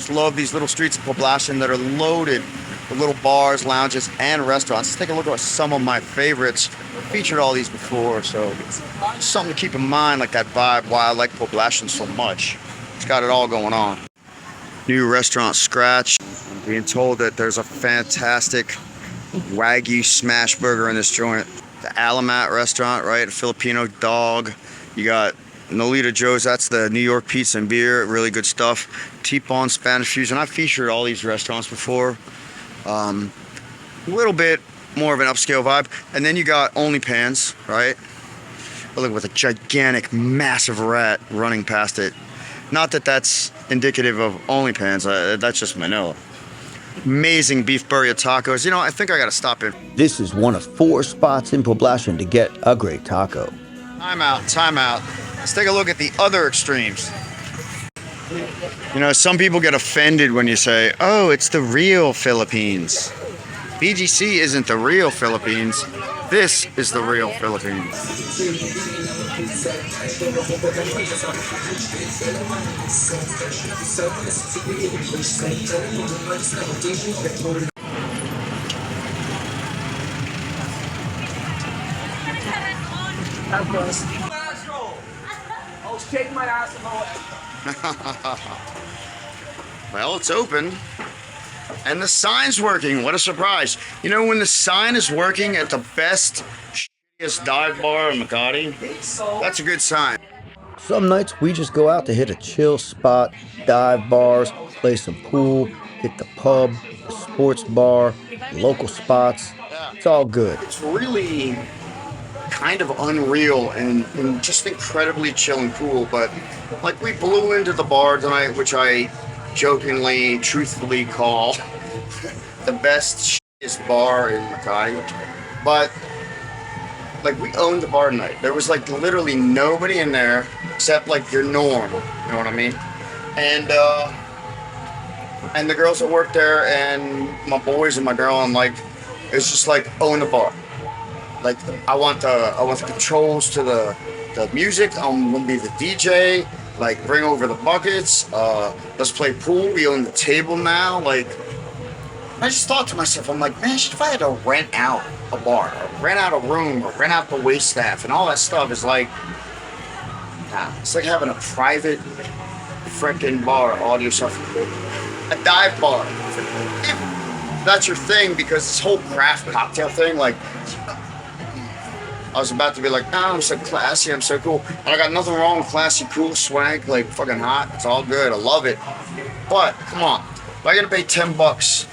Just love these little streets of Poblacion that are loaded with little bars, lounges, and restaurants. Let's take a look at some of my favorites. I've featured all these before, so something to keep in mind, like that vibe, why I like Poblacion so much. It's got it all going on. New restaurant Scratch. I'm being told that there's a fantastic Wagyu smash burger in this joint. The Alamat restaurant, right? A Filipino dog. You got Nolita Joe's, that's the New York pizza and beer, really good stuff. T-Pon Spanish Fusion. I've featured all these restaurants before. A little bit more of an upscale vibe. And then you got OnlyPans, right? Look, with a gigantic, massive rat running past it. Not that that's indicative of OnlyPans, that's just Manila. Amazing beef burrito tacos. You know, I think I gotta stop in. This is one of 4 spots in Poblacion to get a great taco. Time out, time out. Let's take a look at the other extremes. You know, some people get offended when you say, oh, it's the real Philippines. BGC isn't the real Philippines. This is the real Philippines. I'll shake my ass Well, it's open. And the sign's working. What a surprise. You know, when the sign is working at the best, shittiest dive bar in Makati, that's a good sign. Some nights we just go out to hit a chill spot, dive bars, play some pool, hit the pub, the sports bar, local spots. It's all good. It's really kind of unreal and just incredibly chill and cool, but like we blew into the bar tonight, which I jokingly, truthfully call the best shittiest bar in Makati, but like we owned the bar tonight. There was like literally nobody in there except like your norm, you know what I mean? And the girls that work there and my boys and my girl, and like it's just like own the bar. Like I want the controls to the music. I'm gonna be the DJ. Like bring over the buckets. Let's play pool. We own the table now. Like I just thought to myself, I'm like, man, if I had to rent out a bar, or rent out a room, or rent out the wait staff, and all that stuff is like, nah, it's like having a private freaking bar all to yourself. A dive bar. If that's your thing, because this whole craft cocktail thing, like. I was about to be like, oh, I'm so classy, I'm so cool. And I got nothing wrong with classy, cool, swag, like fucking hot. It's all good, I love it. But, come on, if I gotta pay $10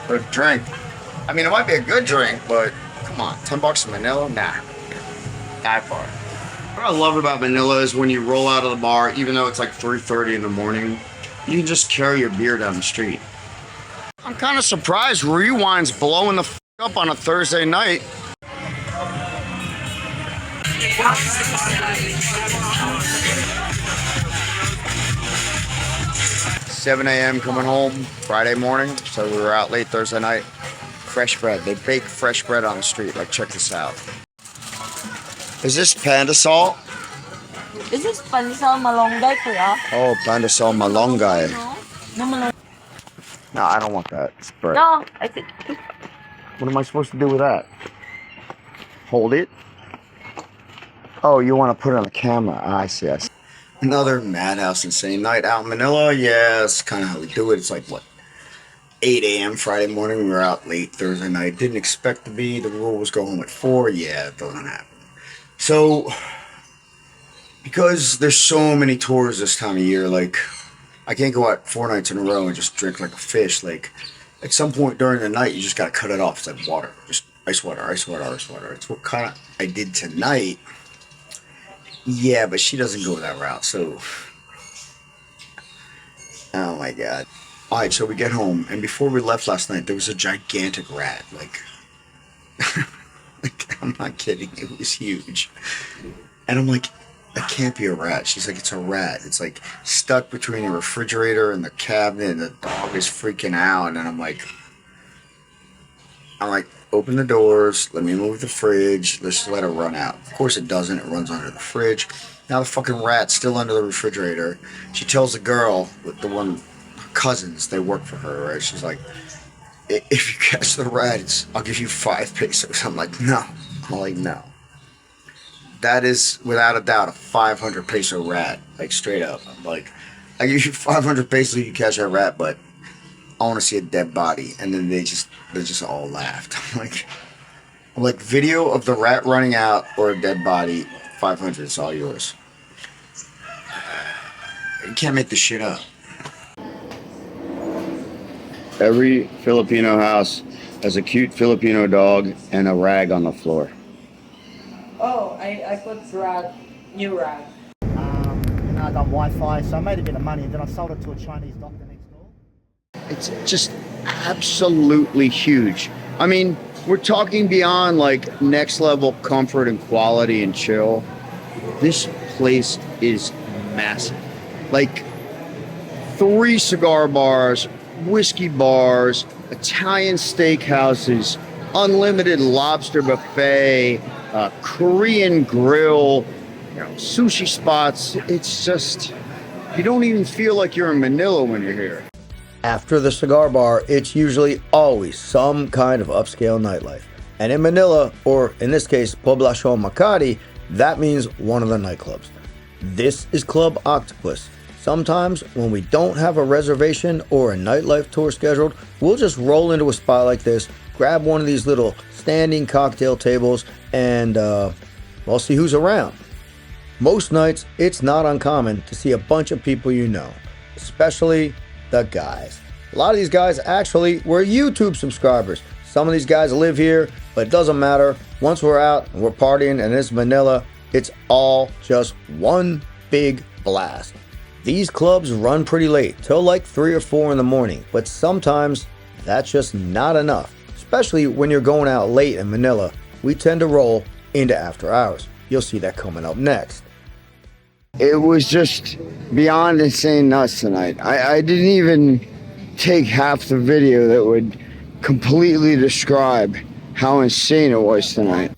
for a drink, I mean, it might be a good drink, but come on, $10 in Manila? Nah, dive bar. What I love about Manila is when you roll out of the bar, even though it's like 3:30 in the morning, you can just carry your beer down the street. I'm kind of surprised Rewind's blowing the f up on a Thursday night. 7 a.m. coming home Friday morning, so we were out late Thursday night. Fresh bread. They bake fresh bread on the street. Like, check this out. Is this panda salt? Is this pandesal malunggay, kuya? Oh, panda salt malunggay. No, malunggay. No, I don't want that. It's bread. No, I think. What am I supposed to do with that? Hold it? Oh, you want to put it on the camera. I see, I see. Another madhouse insane night out in Manila. Yeah, that's kind of how we do it. It's like, what, 8 a.m. Friday morning. We were out late Thursday night. Didn't expect to be. The rule was go home at 4. Yeah, it doesn't happen. So, because there's so many tours this time of year, like, I can't go out 4 nights in a row and just drink like a fish. Like, at some point during the night, you just got to cut it off. It's like water. Just ice water, ice water, ice water. It's what kind of I did tonight. Yeah, but she doesn't go that route, so. Oh my god. Alright, so we get home, and before we left last night, there was a gigantic rat. Like, I'm not kidding, it was huge. And I'm like, that can't be a rat. She's like, it's a rat. It's like stuck between the refrigerator and the cabinet, and the dog is freaking out. And I'm like, open the doors, let me move the fridge, let's just let it run out. Of course it doesn't, it runs under the fridge. Now the fucking rat's still under the refrigerator. She tells the girl, the one cousins, they work for her, right? She's like, if you catch the rat, I'll give you 5 pesos. I'm like, no. I'm like, no. That is, without a doubt, a 500 peso rat. Like, straight up. I'm like, I give you 500 pesos, you catch that rat, but I want to see a dead body. And then they just all laughed. I'm like, video of the rat running out or a dead body, 500, it's all yours. You can't make this shit up. Every Filipino house has a cute Filipino dog and a rag on the floor. Oh, I put new rag. I got Wi-Fi, so I made a bit of money, and then I sold it to a Chinese doctor next door. It's just absolutely huge. I mean, we're talking beyond like next level comfort and quality and chill. This place is massive. Like 3 cigar bars, whiskey bars, Italian steakhouses, unlimited lobster buffet, Korean grill, sushi spots. It's just, you don't even feel like you're in Manila when you're here. After the cigar bar, it's usually always some kind of upscale nightlife. And in Manila, or in this case, Poblacion, Makati, that means one of the nightclubs. This is Club Octopus. Sometimes when we don't have a reservation or a nightlife tour scheduled, we'll just roll into a spot like this, grab one of these little standing cocktail tables, and we'll see who's around. Most nights, it's not uncommon to see a bunch of people you know, especially the guys. A lot of these guys actually were YouTube subscribers. Some of these guys live here, but it doesn't matter. Once we're out and we're partying and it's Manila, it's all just one big blast. These clubs run pretty late, till like 3 or 4 in the morning, but sometimes that's just not enough. Especially when you're going out late in Manila, we tend to roll into after hours. You'll see that coming up next. It was just beyond insane nuts tonight. I didn't even take half the video that would completely describe how insane it was tonight.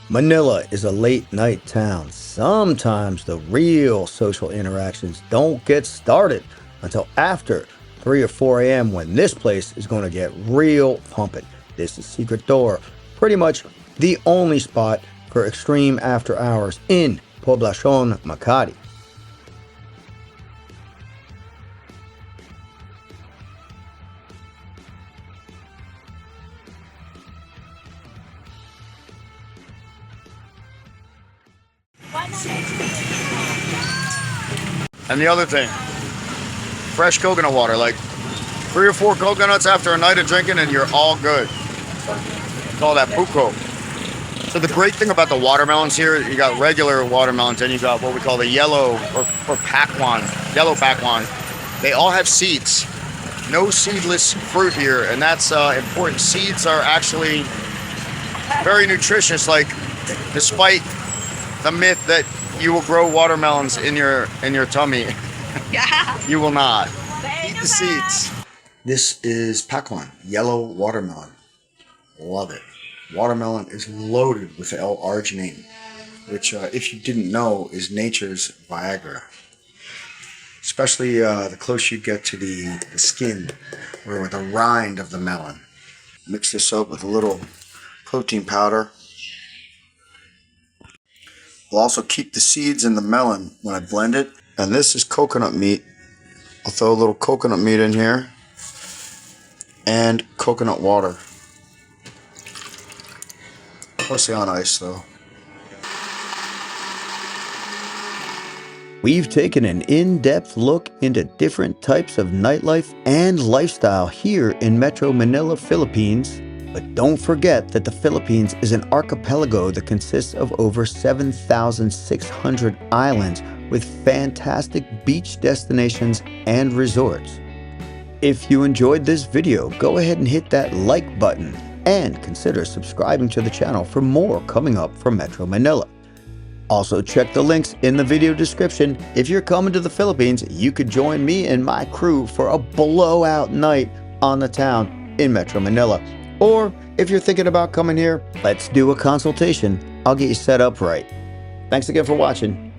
Manila is a late night town. Sometimes the real social interactions don't get started until after 3 or 4 a.m. when this place is going to get real pumping. This is Secret Door, pretty much the only spot for extreme after hours in Poblacion, Makati. And the other thing, fresh coconut water, like 3 or 4 coconuts after a night of drinking and you're all good. Call that puko. So the great thing about the watermelons here, you got regular watermelons and you got what we call the yellow or pakwan, yellow pakwan. They all have seeds. No seedless fruit here, and that's important. Seeds are actually very nutritious, like despite the myth that you will grow watermelons in your tummy. You will not. Eat the seeds. This is pakwan, yellow watermelon. Love it. Watermelon is loaded with L-arginine, which, if you didn't know, is nature's Viagra. Especially the closer you get to the skin or the rind of the melon. Mix this up with a little protein powder. We'll also keep the seeds in the melon when I blend it. And this is coconut meat. I'll throw a little coconut meat in here. And coconut water. Mostly on ice though. We've taken an in-depth look into different types of nightlife and lifestyle here in Metro Manila, Philippines. But don't forget that the Philippines is an archipelago that consists of over 7,600 islands with fantastic beach destinations and resorts. If you enjoyed this video, go ahead and hit that like button and consider subscribing to the channel for more coming up from Metro Manila. Also, check the links in the video description. If you're coming to the Philippines, you could join me and my crew for a blowout night on the town in Metro Manila. Or if you're thinking about coming here, let's do a consultation. I'll get you set up right. Thanks again for watching.